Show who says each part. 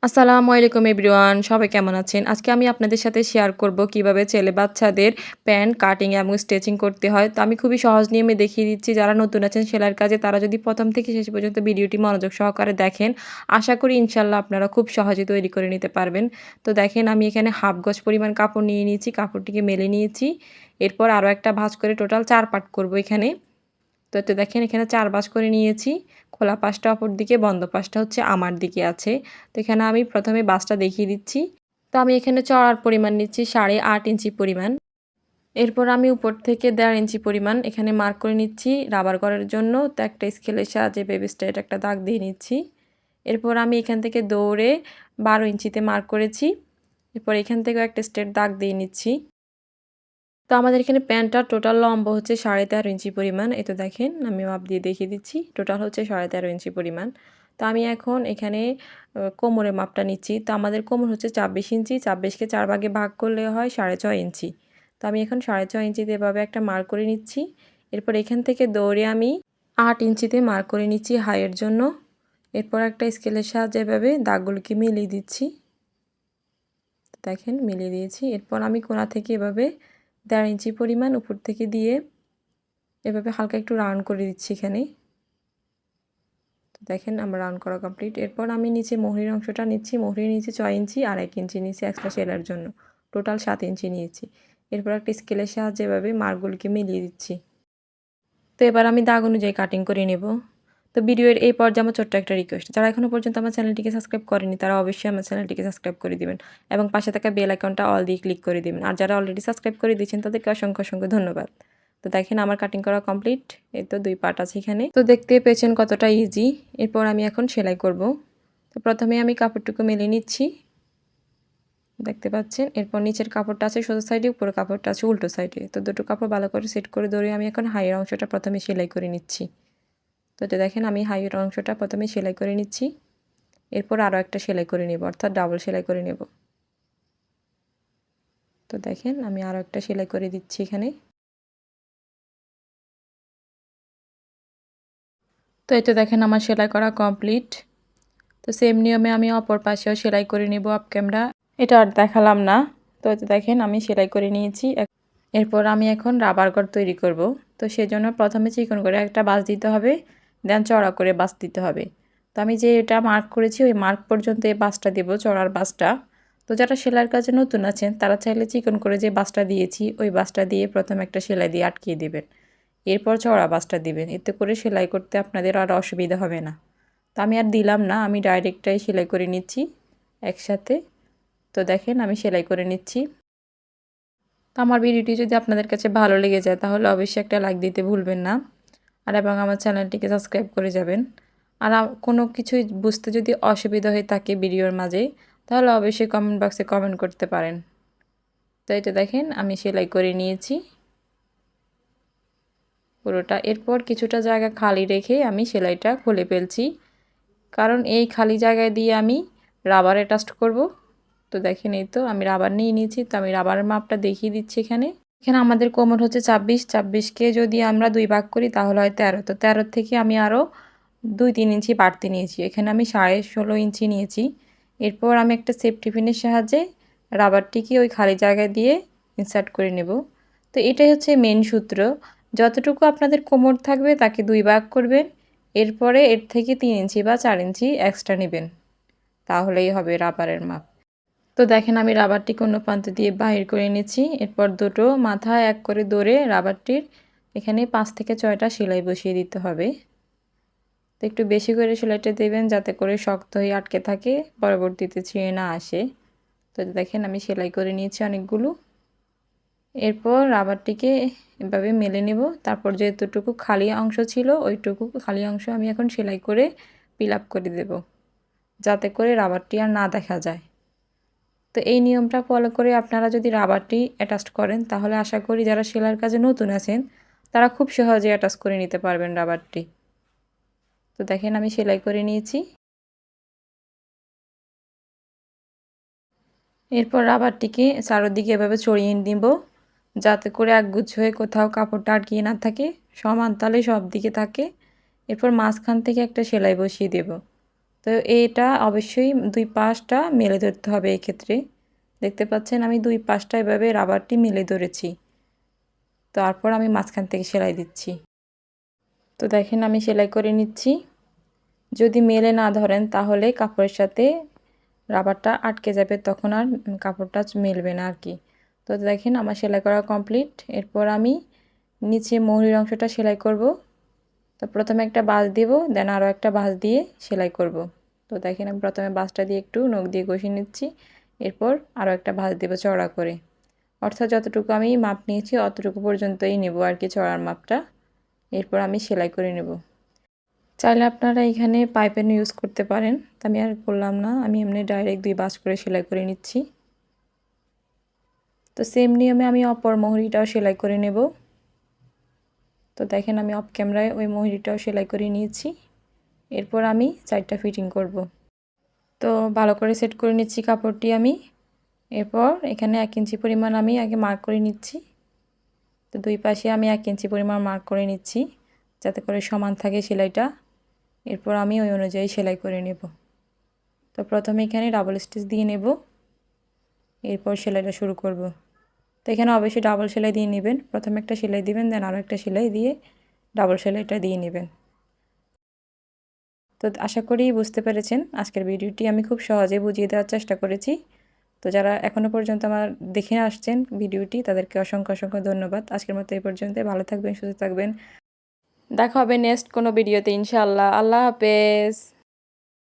Speaker 1: আসসালামু আলাইকুম এভরিওয়ান, সবাই কেমন আছেন? আজকে আমি আপনাদের সাথে শেয়ার করব কিভাবে ছেলে বাচ্চাদের প্যান্ট কাটিং এবং স্টিচিং করতে হয়। তো আমি খুবই সহজ নিয়মে দেখিয়ে দিচ্ছি। যারা নতুন আছেন সেলাইয়ের কাজে তারা যদি প্রথম থেকে শেষ পর্যন্ত ভিডিওটি মনোযোগ সহকারে দেখেন, আশা করি ইনশাআল্লাহ আপনারা খুব সহজে তৈরি করে নিতে পারবেন। তো দেখেন আমি এখানে হাফ গজ পরিমাণ কাপড় নিয়ে নিয়েছি, কাপড়টিকে মেলে নিয়েছি। এরপর আরও একটা ভাঁজ করে টোটাল ৪ পার্ট করব এখানে। তো দেখেন এখানে ৪ ভাঁজ করে নিয়েছি। খোলা পাশটা অপর দিকে, বন্ধ পাশটা হচ্ছে আমার দিকে আছে। তো এখানে আমি প্রথমে ভাঁজটা দেখিয়ে দিচ্ছি। তো আমি এখানে চওড়ার পরিমাণ নিচ্ছি 8.5 ইঞ্চি পরিমাণ। এরপর আমি উপর থেকে 1.5 ইঞ্চি পরিমাণ এখানে মার্ক করে নিচ্ছি রাবার করার জন্য। তো একটা স্কেলের সাহায্যে বেবি স্ট্রেইট একটা দাগ দিয়ে নিচ্ছি। এরপর আমি এখান থেকে দৌড়ে 12 ইঞ্চিতে মার্ক করেছি। এরপর এখান থেকেও একটা স্ট্রেইট দাগ দিয়ে নিচ্ছি। তো আমাদের এখানে প্যান্টটার টোটাল লম্বা হচ্ছে 13.5 ইঞ্চি পরিমাণ। এই তো দেখেন আমি মাপ দিয়ে দেখিয়ে দিচ্ছি। টোটাল হচ্ছে 13.5 ইঞ্চি পরিমাণ। তো আমি এখন এখানে কোমরের মাপটা নিচ্ছি। তো আমাদের কোমর হচ্ছে 24 ইঞ্চি। 24কে 4 ভাগে ভাগ করলে হয় 6.5 ইঞ্চি। তো আমি এখন 6.5 ইঞ্চিতে এভাবে একটা মার্ক করে নিচ্ছি। এরপর এখান থেকে দৌড়ে আমি 8 ইঞ্চিতে মার্ক করে নিচ্ছি হাইয়ের জন্য। এরপর একটা স্কেলের সাহায্যে এভাবে দাগগুলোকে মিলিয়ে দিচ্ছি। দেখেন মিলিয়ে দিয়েছি। এরপর আমি কোণা থেকে এভাবে 1.5 ইঞ্চি পরিমাণ উপর থেকে দিয়ে এভাবে হালকা একটু রাউন্ড করে দিচ্ছি এখানে। তো দেখেন আমার রাউন্ড করা কমপ্লিট। এরপর আমি নিচে মোহরির অংশটা নিচ্ছি। মোহরি নিচে 6 ইঞ্চি আর 1 ইঞ্চি নিচে এক্সট্রা সেলার জন্য। টোটাল 7 ইঞ্চি নিয়েছি। এরপর একটা স্কেলের সাহায্যে এভাবে মার্কগুলিকে মিলিয়ে দিচ্ছি। তো এবার আমি দাগ অনুযায়ী কাটিং করে নেব। তো ভিডিওর এই পর্যায়ে আমার ছোট্ট একটা রিকোয়েস্ট, যারা এখনও পর্যন্ত আমার চ্যানেলটিকে সাবস্ক্রাইব করেনি তারা অবশ্যই আমার চ্যানেলটিকে সাবস্ক্রাইব করে দিবেন এবং পাশে থাকা বেল আইকনটা অল দিয়ে ক্লিক করে দিবেন। আর যারা অলরেডি সাবস্ক্রাইব করে দিয়েছেন তাদেরকে অসংখ্য অসংখ্য ধন্যবাদ। তো দেখেন আমার কাটিং করা কমপ্লিট। এই তো 2 পার্ট আছে এখানে। তো দেখতে পেয়েছেন কতটা ইজি। এরপর আমি এখন সেলাই করব। তো প্রথমে আমি কাপড়টুকু মেলে নিচ্ছি, দেখতে পাচ্ছেন। এরপর নিচের কাপড়টা আছে সোজা সাইডে, উপরের কাপড়টা আছে উল্টো সাইডে। তো দুটো কাপড় ভালো করে সেট করে ধরে আমি এখন হাইয়ের অংশটা প্রথমে সেলাই করে নিচ্ছি। তো এটা দেখেন আমি হাইয়ের অংশটা প্রথমে সেলাই করে নিচ্ছি। এরপর আরও একটা সেলাই করে নেব, অর্থাৎ ডাবল সেলাই করে নেব। তো দেখেন আমি আরও একটা সেলাই করে দিচ্ছি এখানে। তো এই তো দেখেন আমার সেলাই করা কমপ্লিট। তো সেম নিয়মে আমি অপর পাশেও সেলাই করে নেব অফ ক্যামেরা। এটা আর দেখালাম না। তো এই তো দেখেন আমি সেলাই করে নিয়েছি। এরপর আমি এখন রাবার কট তৈরি করব। তো সেজন্য প্রথমে চিকন করে একটা বাঁশ দিতে হবে, দেন চড়া করে বাঁশ দিতে হবে। তো আমি যে এটা মার্ক করেছি ওই মার্ক পর্যন্ত এই বাঁশটা দেব, চড়ার বাঁশটা। তো যারা সেলাইয়ের কাজে নতুন আছেন তারা চাইলে চিকন করে যে বাঁশটা দিয়েছি ওই বাঁশটা দিয়ে প্রথমে একটা সেলাই দিয়ে আটকিয়ে দেবেন। এরপর চড়া বাঁশটা দিবেন, এতে করে সেলাই করতে আপনাদের আর অসুবিধা হবে না। তো আমি আর দিলাম না, আমি ডাইরেক্টটাই সেলাই করে নিচ্ছি একসাথে। তো দেখেন আমি সেলাই করে নিচ্ছি। তো আমার ভিডিওটি যদি আপনাদের কাছে ভালো লেগে যায় তাহলে অবশ্যই একটা লাইক দিতে ভুলবেন না, আর এবং আমার চ্যানেলটিকে সাবস্ক্রাইব করে যাবেন। আর কোনো কিছুই বুঝতে যদি অসুবিধা হয়ে থাকে ভিডিওর মাঝে তাহলে অবশ্যই কমেন্ট বক্সে কমেন্ট করতে পারেন। তো এটা দেখেন আমি সেলাই করে নিয়েছি পুরোটা। এরপর কিছুটা জায়গা খালি রেখে আমি সেলাইটা খুলে ফেলছি, কারণ এই খালি জায়গায় দিয়ে আমি রাবার অ্যাটাচ করব। তো দেখেন এই তো আমি রাবার নিয়ে নিয়েছি। তো আমি রাবারের মাপটা দেখিয়ে দিচ্ছি এখানে। এখানে আমাদের কোমর হচ্ছে 26, 26কে যদি আমরা 2 ভাগ করি তাহলে হয় 13। তো 13 থেকে আমি আরও 2-3 ইঞ্চি বাড়তি নিয়েছি। এখানে আমি 16.5 ইঞ্চি নিয়েছি। এরপর আমি একটা সেফটি পিনের সাহায্যে রাবারটিকে ওই খালি জায়গায় দিয়ে ইনসার্ট করে নেব। তো এটাই হচ্ছে মেন সূত্র। যতটুকু আপনাদের কোমর থাকবে তাকে 2 ভাগ করবেন, এরপরে এর থেকে 3 ইঞ্চি বা 4 ইঞ্চি এক্সট্রা নেবেন, তাহলেই হবে রাবারের মাপ। তো দেখেন আমি রাবারটিকে অন্য প্রান্ত দিয়ে বাহির করে নিচ্ছি। এরপর দুটো মাথায় এক করে ধরে রাবারটির এখানে 5 থেকে 6টা সেলাই বসিয়ে দিতে হবে। তো একটু বেশি করে সেলাইটা দেবেন যাতে করে শক্ত হয়ে আটকে থাকে, পরবর্তীতে ছিঁড়ে না আসে। তো দেখেন আমি সেলাই করে নিয়েছি অনেকগুলো। এরপর রাবারটিকে এভাবে মেলে নেব। তারপর যেতটুকু খালি অংশ ছিল ওইটুকু খালি অংশ আমি এখন সেলাই করে ফিল আপ করে দেব, যাতে করে রাবারটি আর না দেখা যায়। তো এই নিয়মটা ফলো করে আপনারা যদি রাবারটি অ্যাটাচ করেন তাহলে আশা করি যারা সেলাইয়ের কাজে নতুন আছেন তারা খুব সহজে অ্যাটাচ করে নিতে পারবেন রাবারটি। তো দেখেন আমি সেলাই করে নিয়েছি। এরপর রাবারটিকে চারদিকে এভাবে ছড়িয়ে নিব, যাতে করে একগুচ্ছ হয়ে কোথাও কাপড়টা আটকিয়ে না থাকে, সমান তালে সব দিকে থাকে। এরপর মাঝখান থেকে একটা সেলাই বসিয়ে দেব। তো এটা অবশ্যই দুই পাশটা মেলে ধরতে হবে এই ক্ষেত্রে। দেখতে পাচ্ছেন আমি দুই পাশটা এভাবে রাবারটি মেলে ধরেছি। তারপর আমি মাঝখান থেকে সেলাই দিচ্ছি। তো দেখেন আমি সেলাই করে নিচ্ছি। যদি মেলে না ধরেন তাহলে কাপড়ের সাথে রাবারটা আটকে যাবে, তখন আর কাপড়টা মিলবে না আর কি। তো দেখেন আমার সেলাই করা কমপ্লিট। এরপর আমি নিচে মোহরির অংশটা সেলাই করব। তো প্রথমে একটা ভাঁজ দেব, দেন আরও একটা ভাঁজ দিয়ে সেলাই করব। তো দেখেন আমি প্রথমে ভাঁজটা দিয়ে একটু নখ দিয়ে ঘষে নিচ্ছি, এরপর আরও একটা ভাঁজ দেব চওড়া করে। অর্থাৎ যতটুকু আমি মাপ নিয়েছি অতটুকু পর্যন্তই নেব আর কি, চওড়ার মাপটা। এরপর আমি সেলাই করে নেব। চাইলে আপনারা এখানে পাইপেন ইউজ করতে পারেন, তা আমি আর করলাম না, আমি এমনি ডাইরেক্ট দুই ভাঁজ করে সেলাই করে নিচ্ছি। তো সেম নিয়মে আমি অপর মোহরিটাও সেলাই করে নেব। তো দেখেন আমি অফ ক্যামেরায় ওই মোহরিটাও সেলাই করে নিয়েছি। এরপর আমি সাইডটা ফিটিং করব। তো ভালো করে সেট করে নিচ্ছি কাপড়টি আমি। এরপর এখানে 1 ইঞ্চি পরিমাণ আমি আগে মার্ক করে নিচ্ছি। তো দুই পাশে আমি 1 ইঞ্চি পরিমাণ মার্ক করে নিচ্ছি, যাতে করে সমান থাকে সেলাইটা। এরপর আমি ওই অনুযায়ী সেলাই করে নেব। তো প্রথমে এখানে ডাবল স্টিচ দিয়ে নেব, এরপর সেলাইটা শুরু করব। তো এখানে অবশ্যই ডাবল সেলাই দিয়ে নেবেন। প্রথমে একটা সেলাই দিবেন, দেন আরও একটা সেলাই দিয়ে ডাবল সেলাইটা দিয়ে নেবেন। তো আশা করি বুঝতে পেরেছেন। আজকের ভিডিওটি আমি খুব সহজে বুঝিয়ে দেওয়ার চেষ্টা করেছি। তো যারা এখনও পর্যন্ত আমার দেখে আসছেন ভিডিওটি, তাদেরকে অসংখ্য অসংখ্য ধন্যবাদ। আজকের মতো এই পর্যন্তই। ভালো থাকবেন, সুস্থ থাকবেন। দেখা হবে নেক্সট কোনো ভিডিওতে ইনশাআল্লাহ। আল্লাহ হাফেজ।